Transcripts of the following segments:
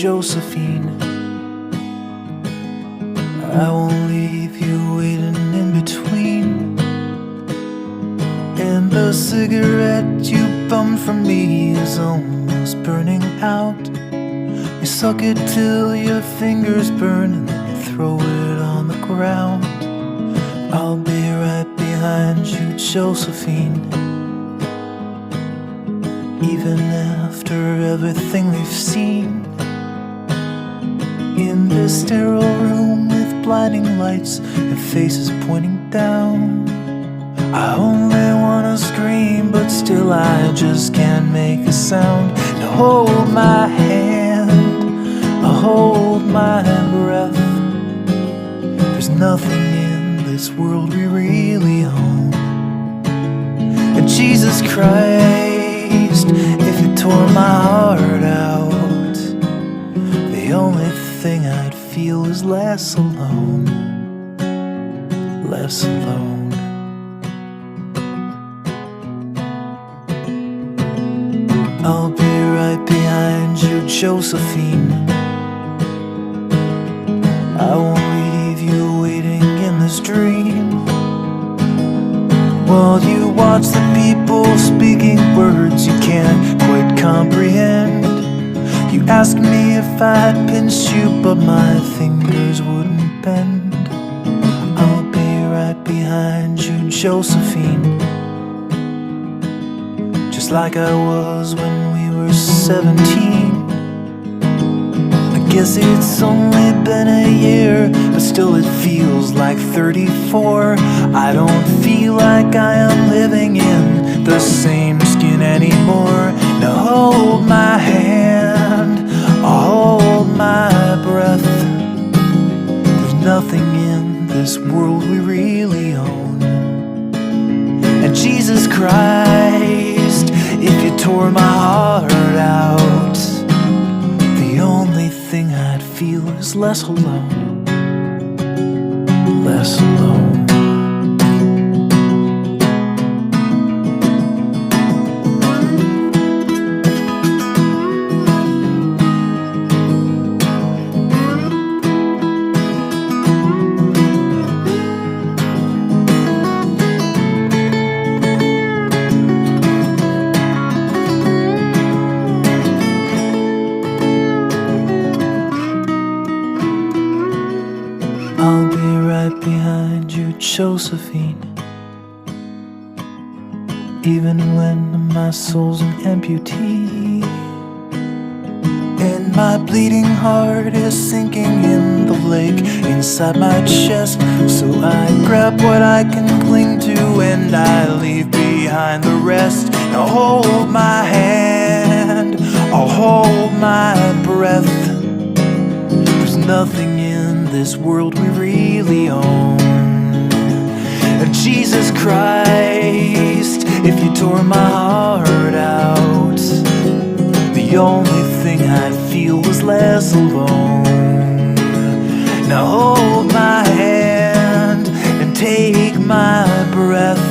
Josephine. I won't leave you waiting in between. And the cigarette you bummed from me is almost burning out. You suck it till your fingers burn and then you throw it on the ground. I'll be right behind you, Josephine. Even after everything we've seen. In this sterile room with blinding lights and faces pointing down. I only wanna scream, but still I just can't make a sound. Now hold my hand, hold my breath. There's nothing in this world we really own. And Jesus Christ, if you tore my heart out, the only thing I'd feel is less alone, less alone. I'll be right behind you, Josephine. I won't leave you waiting in this dream. While you watch the people speaking words you can't quite comprehend. You asked me if I'd pinch you, but my fingers wouldn't bend. I'll be right behind you, Josephine. Just like I was when we were 17. I guess it's only been a year, but still it feels like 34. I don't feel like I am living in the same skin anymore. Now hold my hand, hold my breath. There's nothing in this world we really own. And Jesus Christ, if you tore my heart out, the only thing I'd feel is less alone, less alone. I'll be right behind you, Josephine. Even when my soul's an amputee, and my bleeding heart is sinking in the lake inside my chest. So I grab what I can cling to and I leave behind the rest. Now hold my hand, I'll hold my breath. There's nothing in this world we really own. And Jesus Christ, if you tore my heart out, the only thing I'd feel was less alone. Now hold my hand and take my breath,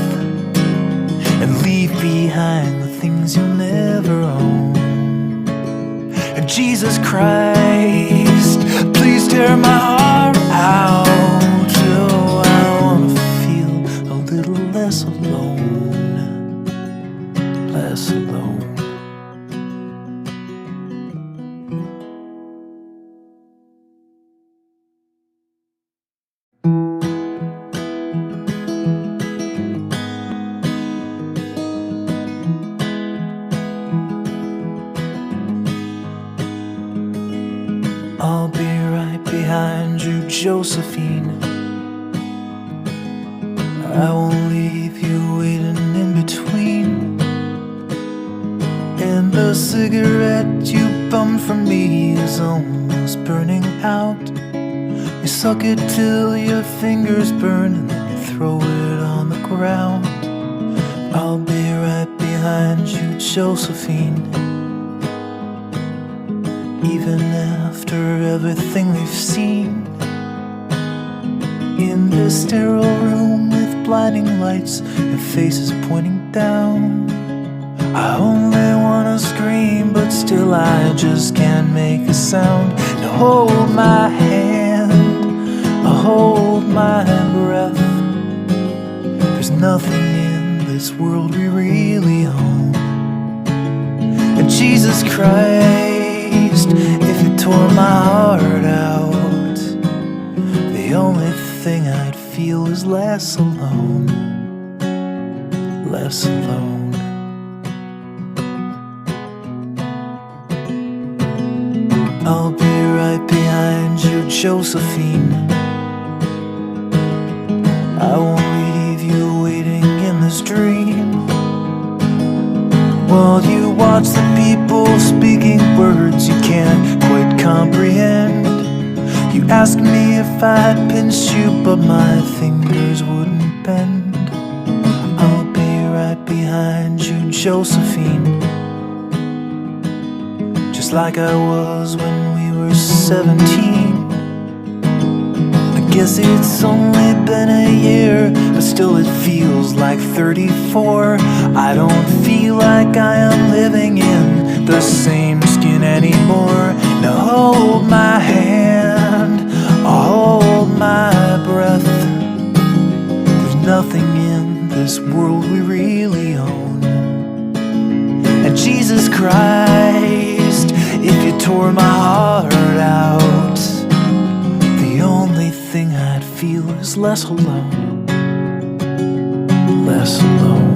and leave behind the things you'll never own. And Jesus Christ, please tear my heart out. Oh, I wanna feel a little less alone, less alone. I'll be right behind you, Josephine. I won't leave you waiting in between. And the cigarette you bummed from me is almost burning out. You suck it till your fingers burn and then you throw it on the ground. I'll be right behind you, Josephine. Even after everything we've seen. In this sterile room with blinding lights and faces pointing down. I only wanna wanna scream, but still I just can't make a sound. Now hold my hand, hold my breath. There's nothing in this world we really own. And Jesus Christ, if you tore my heart out, the only thing I'd feel is less alone, less alone. I'll be right behind you, Josephine. I won't leave you waiting in this dream, while you watch the people speaking words you can't quite comprehend. You asked me if I'd pinch you, but my fingers wouldn't bend. I'll be right behind you, Josephine, just like I was when we were 17. I guess it's only been a year, but still it feels like 34. I don't feel like I am living in the same skin anymore. Now hold my hand, hold my breath. There's nothing in this world we really own. And Jesus Christ, if you tore my heart out, the only thing I'd feel is less alone, less alone.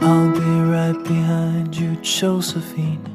I'll be right behind you, Josephine.